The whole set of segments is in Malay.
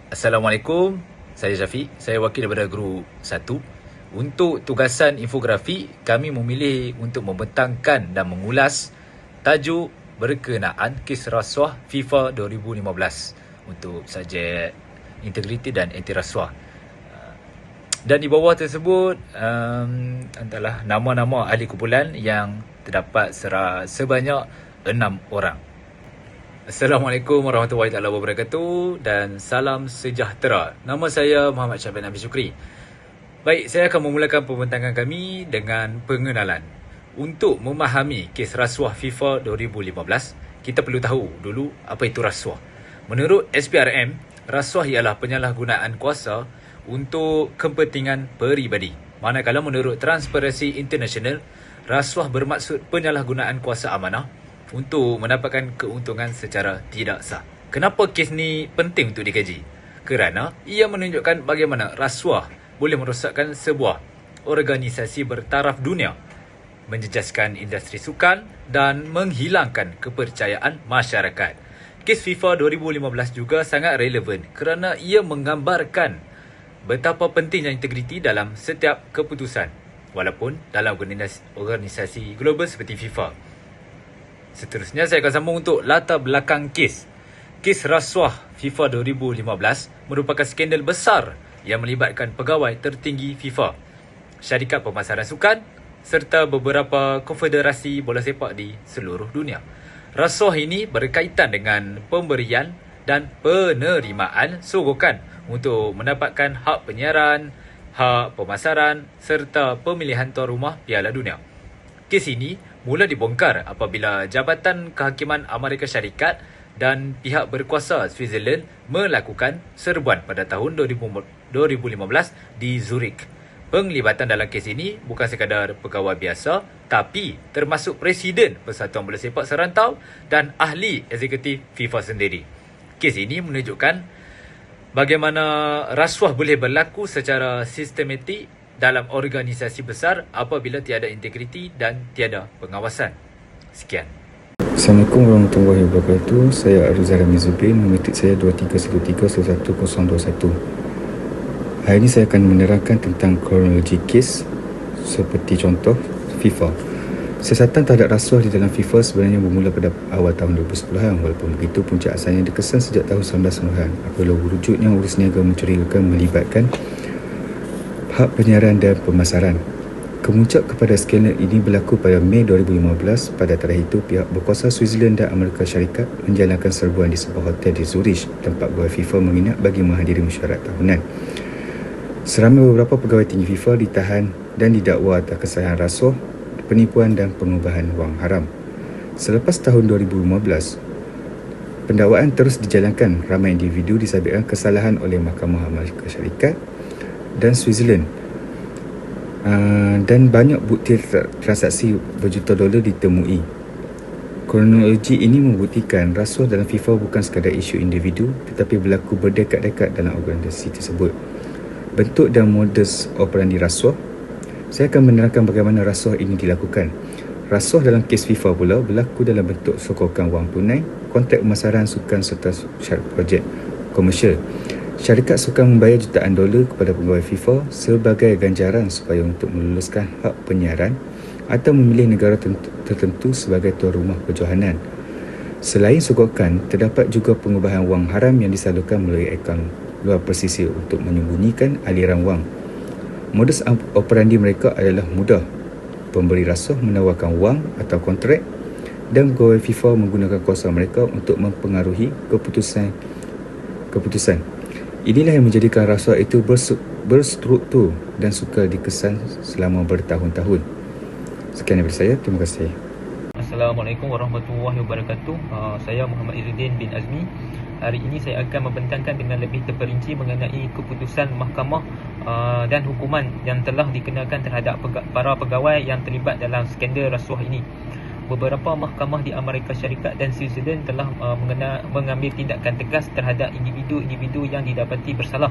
Assalamualaikum, saya Syafiq. Saya wakil daripada Guru 1. Untuk tugasan infografi, kami memilih untuk membentangkan dan mengulas tajuk berkenaan kes rasuah FIFA 2015 untuk subjek integriti dan anti rasuah. Dan di bawah tersebut adalah nama-nama ahli kumpulan yang terdapat sebanyak 6 orang. Assalamualaikum warahmatullahi wabarakatuh dan salam sejahtera. Nama saya Muhammad Syahban Abi Syukri. Baik, saya akan memulakan pembentangan kami dengan pengenalan. Untuk memahami kes rasuah FIFA 2015, kita perlu tahu dulu apa itu rasuah. Menurut SPRM, rasuah ialah penyalahgunaan kuasa untuk kepentingan peribadi. Manakala menurut Transparency International, rasuah bermaksud penyalahgunaan kuasa amanah untuk mendapatkan keuntungan secara tidak sah. Kenapa kes ni penting untuk dikaji? Kerana ia menunjukkan bagaimana rasuah boleh merosakkan sebuah organisasi bertaraf dunia, menjejaskan industri sukan dan menghilangkan kepercayaan masyarakat. Kes FIFA 2015 juga sangat relevan kerana ia menggambarkan betapa pentingnya integriti dalam setiap keputusan, walaupun dalam organisasi global seperti FIFA. Seterusnya saya akan sambung untuk latar belakang kes. Kes rasuah FIFA 2015 merupakan skandal besar yang melibatkan pegawai tertinggi FIFA, syarikat pemasaran sukan serta beberapa konfederasi bola sepak di seluruh dunia. Rasuah ini berkaitan dengan pemberian dan penerimaan sogokan untuk mendapatkan hak penyiaran, hak pemasaran serta pemilihan tuan rumah Piala Dunia. Kes ini mula dibongkar apabila Jabatan Kehakiman Amerika Syarikat dan pihak berkuasa Switzerland melakukan serbuan pada tahun 2015 di Zurich. Penglibatan dalam kes ini bukan sekadar pegawai biasa, tapi termasuk Presiden Persatuan Bola Sepak Serantau dan ahli eksekutif FIFA sendiri. Kes ini menunjukkan bagaimana rasuah boleh berlaku secara sistematik dalam organisasi besar apabila tiada integriti dan tiada pengawasan. Sekian. Assalamualaikum warahmatullahi wabarakatuh. Saya Aruzal Rami Zubin, memetik saya 2313-11021. Hari ini saya akan menerangkan tentang kronologi kes seperti contoh FIFA. Siasatan terhadap rasuah di dalam FIFA sebenarnya bermula pada awal tahun 2010-an, walaupun begitu puncak asalnya dikesan sejak tahun 1990-an apabila wujudnya urus niaga mencurigakan melibatkan hak penyiaran dan pemasaran. Kemuncak kepada skandal ini berlaku pada Mei 2015. Pada tarikh itu, pihak berkuasa Switzerland dan Amerika Syarikat menjalankan serbuan di sebuah hotel di Zurich, tempat pegawai FIFA menginap bagi menghadiri mesyuarat tahunan. Seramai beberapa pegawai tinggi FIFA ditahan dan didakwa atas kesalahan rasuah, penipuan dan pengubahan wang haram. Selepas tahun 2015, pendakwaan terus dijalankan. Ramai individu disabitkan kesalahan oleh Mahkamah Amerika Syarikat dan Switzerland, dan banyak bukti transaksi berjuta dolar ditemui. Kronologi ini membuktikan rasuah dalam FIFA bukan sekadar isu individu tetapi berlaku berdekat-dekat dalam organisasi tersebut. Bentuk dan modus operandi rasuah. Saya akan menerangkan bagaimana rasuah ini dilakukan. Rasuah dalam kes FIFA pula berlaku dalam bentuk sokongan wang tunai, kontrak pemasaran sukan serta syarat projek komersial. Syarikat sukan membayar jutaan dolar kepada pegawai FIFA sebagai ganjaran supaya untuk meluluskan hak penyiaran atau memilih negara tertentu sebagai tuan rumah perjohanan. Selain sokongan, terdapat juga pengubahan wang haram yang disalurkan melalui akaun luar pesisir untuk menyembunyikan aliran wang. Modus operandi mereka adalah mudah. Pemberi rasuah menawarkan wang atau kontrak dan pegawai FIFA menggunakan kuasa mereka untuk mempengaruhi keputusan. Inilah yang menjadikan rasuah itu berstruktur dan sukar dikesan selama bertahun-tahun. Sekian daripada saya. Terima kasih. Assalamualaikum warahmatullahi wabarakatuh. Saya Muhammad Izzuddin bin Azmi. Hari ini saya akan membentangkan dengan lebih terperinci mengenai keputusan mahkamah dan hukuman yang telah dikenakan terhadap para pegawai yang terlibat dalam skandal rasuah ini. Beberapa mahkamah di Amerika Syarikat dan Switzerland telah mengambil tindakan tegas terhadap individu-individu yang didapati bersalah.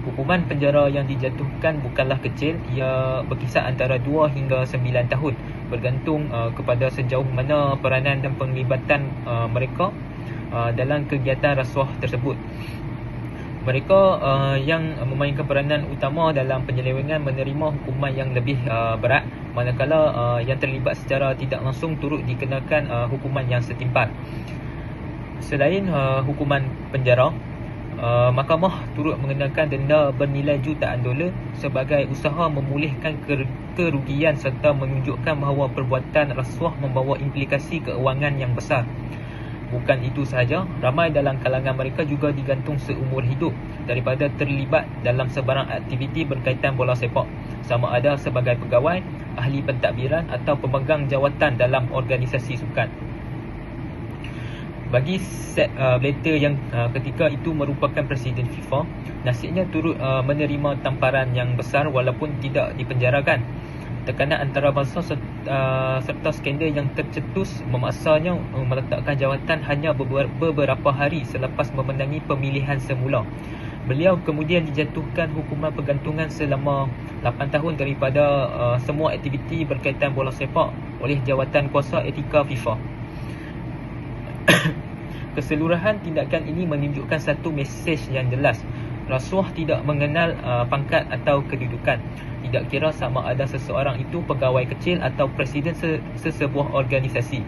Hukuman penjara yang dijatuhkan bukanlah kecil, ia berkisar antara 2 hingga 9 tahun bergantung kepada sejauh mana peranan dan penglibatan mereka dalam kegiatan rasuah tersebut. Mereka yang memainkan peranan utama dalam penyelewengan menerima hukuman yang lebih berat, manakala yang terlibat secara tidak langsung turut dikenakan hukuman yang setimpal. Selain hukuman penjara, mahkamah turut mengenakan denda bernilai jutaan dolar sebagai usaha memulihkan kerugian serta menunjukkan bahawa perbuatan rasuah membawa implikasi keuangan yang besar. Bukan itu sahaja, ramai dalam kalangan mereka juga digantung seumur hidup daripada terlibat dalam sebarang aktiviti berkaitan bola sepak, sama ada sebagai pegawai, ahli pentadbiran atau pemegang jawatan dalam organisasi sukan. Bagi Sepp Blatter yang ketika itu merupakan Presiden FIFA, nasibnya turut menerima tamparan yang besar walaupun tidak dipenjarakan. Tekanan antarabangsa serta skandal yang tercetus memaksanya meletakkan jawatan hanya beberapa hari selepas memenangi pemilihan semula. Beliau kemudian dijatuhkan hukuman pergantungan selama 8 tahun daripada semua aktiviti berkaitan bola sepak oleh Jawatan Kuasa Etika FIFA. Keseluruhan tindakan ini menunjukkan satu mesej yang jelas. Rasuah tidak mengenal pangkat atau kedudukan. Tidak kira sama ada seseorang itu pegawai kecil atau presiden sesebuah organisasi.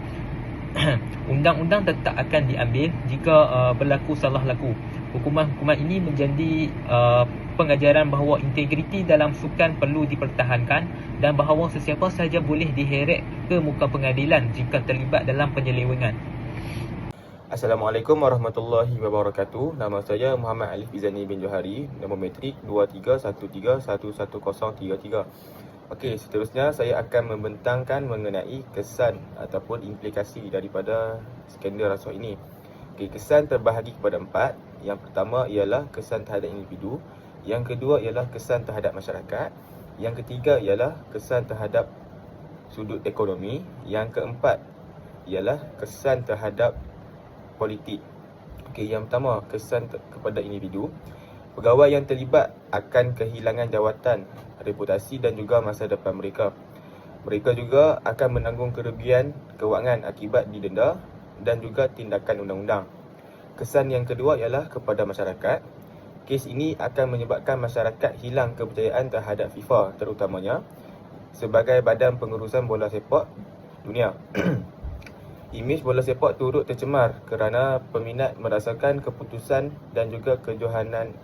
Undang-undang tetap akan diambil jika berlaku salah laku. Hukuman-hukuman ini menjadi pengajaran bahawa integriti dalam sukan perlu dipertahankan dan bahawa sesiapa sahaja boleh diheret ke muka pengadilan jika terlibat dalam penyelewengan. Assalamualaikum warahmatullahi wabarakatuh. Nama saya Muhammad Alif Izani bin Johari, nombor metrik 23131133. Okey, seterusnya saya akan membentangkan mengenai kesan ataupun implikasi daripada skandal rasuah ini. Okey, kesan terbahagi kepada 4. Yang pertama ialah kesan terhadap individu, yang kedua ialah kesan terhadap masyarakat, yang ketiga ialah kesan terhadap sudut ekonomi, yang keempat ialah kesan terhadap politik. Okey, yang pertama, kesan kepada individu. Pegawai yang terlibat akan kehilangan jawatan, reputasi dan juga masa depan mereka. Mereka juga akan menanggung kerugian kewangan akibat didenda dan juga tindakan undang-undang. Kesan yang kedua ialah kepada masyarakat. Kes ini akan menyebabkan masyarakat hilang kepercayaan terhadap FIFA, terutamanya sebagai badan pengurusan bola sepak dunia. Imej bola sepak turut tercemar kerana peminat merasakan keputusan dan juga kejohanan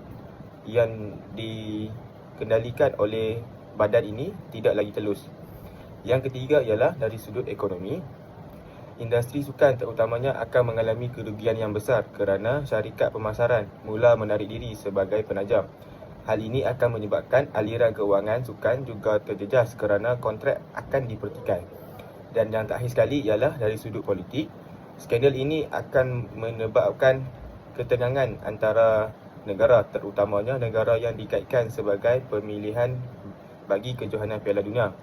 yang dikendalikan oleh badan ini tidak lagi telus. Yang ketiga ialah dari sudut ekonomi. Industri sukan terutamanya akan mengalami kerugian yang besar kerana syarikat pemasaran mula menarik diri sebagai penajam. Hal ini akan menyebabkan aliran keuangan sukan juga terjejas kerana kontrak akan dipertikai. Dan yang terakhir sekali ialah dari sudut politik. Skandal ini akan menyebabkan ketegangan antara negara, terutamanya negara yang dikaitkan sebagai pemilihan bagi kejohanan Piala Dunia.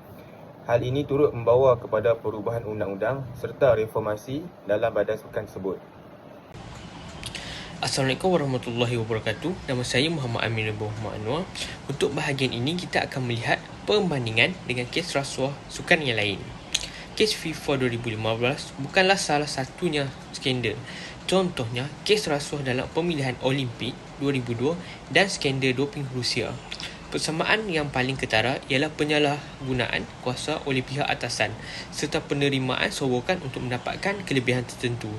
Hal ini turut membawa kepada perubahan undang-undang serta reformasi dalam badan sukan tersebut. Assalamualaikum warahmatullahi wabarakatuh. Nama saya Muhammad Amir Muhammad Anwar. Untuk bahagian ini kita akan melihat perbandingan dengan kes rasuah sukan yang lain. Kes FIFA 2015 bukanlah salah satunya skandal. Contohnya, kes rasuah dalam pemilihan Olimpik 2002 dan skandal doping Rusia. Persamaan yang paling ketara ialah penyalahgunaan kuasa oleh pihak atasan serta penerimaan sogokan untuk mendapatkan kelebihan tertentu.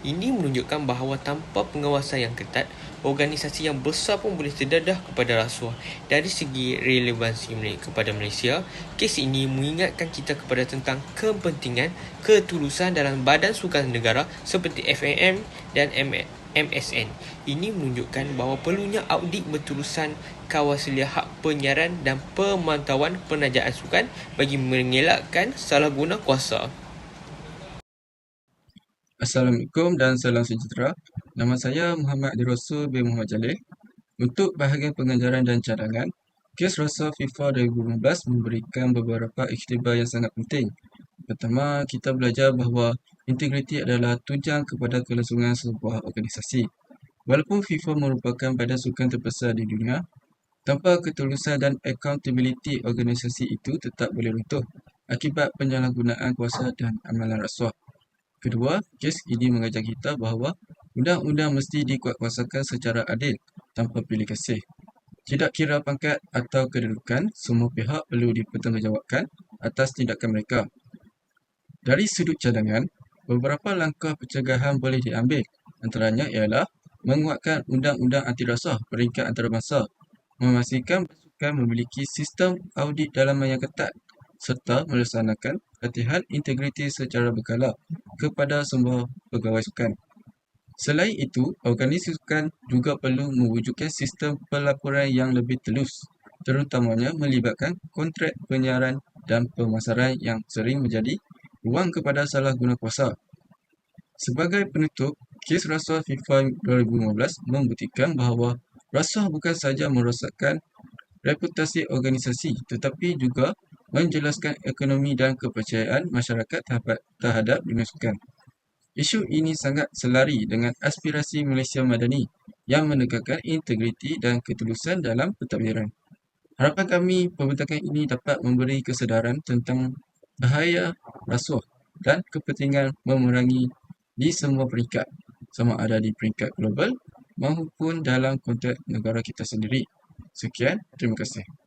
Ini menunjukkan bahawa tanpa pengawasan yang ketat, organisasi yang besar pun boleh terdedah kepada rasuah. Dari segi relevansi kepada Malaysia, kes ini mengingatkan kita kepada tentang kepentingan ketulusan dalam badan sukan negara seperti FAM dan MSN. Ini menunjukkan bahawa perlunya audit bertulusan kawasan hak penyiaran dan pemantauan penajaan sukan bagi mengelakkan salah guna kuasa. Assalamualaikum dan salam sejahtera. Nama saya Muhammad Rasul bin Muhammad Jalil. Untuk bahagian pengajaran dan cadangan, kes rasuah FIFA 2015 memberikan beberapa iktibar yang sangat penting. Pertama, kita belajar bahawa integriti adalah tunjang kepada kelangsungan sebuah organisasi. Walaupun FIFA merupakan badan sukan terbesar di dunia, tanpa ketulusan dan accountability organisasi itu tetap boleh runtuh akibat penyalahgunaan kuasa dan amalan rasuah. Kedua, kes ini mengajar kita bahawa undang-undang mesti dikuatkuasakan secara adil tanpa pilih kasih. Tidak kira pangkat atau kedudukan, semua pihak perlu dipertanggungjawabkan atas tindakan mereka. Dari sudut cadangan, beberapa langkah pencegahan boleh diambil. Antaranya ialah menguatkan undang-undang anti rasuah peringkat antarabangsa, memastikan pasukan memiliki sistem audit dalaman yang ketat, serta melaksanakan latihan integriti secara berkala kepada semua pegawai sukan. Selain itu, organisasi sukan juga perlu mewujudkan sistem pelaporan yang lebih telus, terutamanya melibatkan kontrak penyiaran dan pemasaran yang sering menjadi ruang kepada salah guna kuasa. Sebagai penutup, kes rasuah FIFA 2015 membuktikan bahawa rasuah bukan sahaja merosakkan reputasi organisasi tetapi juga menjelaskan ekonomi dan kepercayaan masyarakat terhadap dunia sukan. Isu ini sangat selari dengan aspirasi Malaysia Madani yang menegakkan integriti dan ketulusan dalam pentadbiran. Harapan kami pembentangan ini dapat memberi kesedaran tentang bahaya rasuah dan kepentingan memerangi di semua peringkat, sama ada di peringkat global maupun dalam konteks negara kita sendiri. Sekian, terima kasih.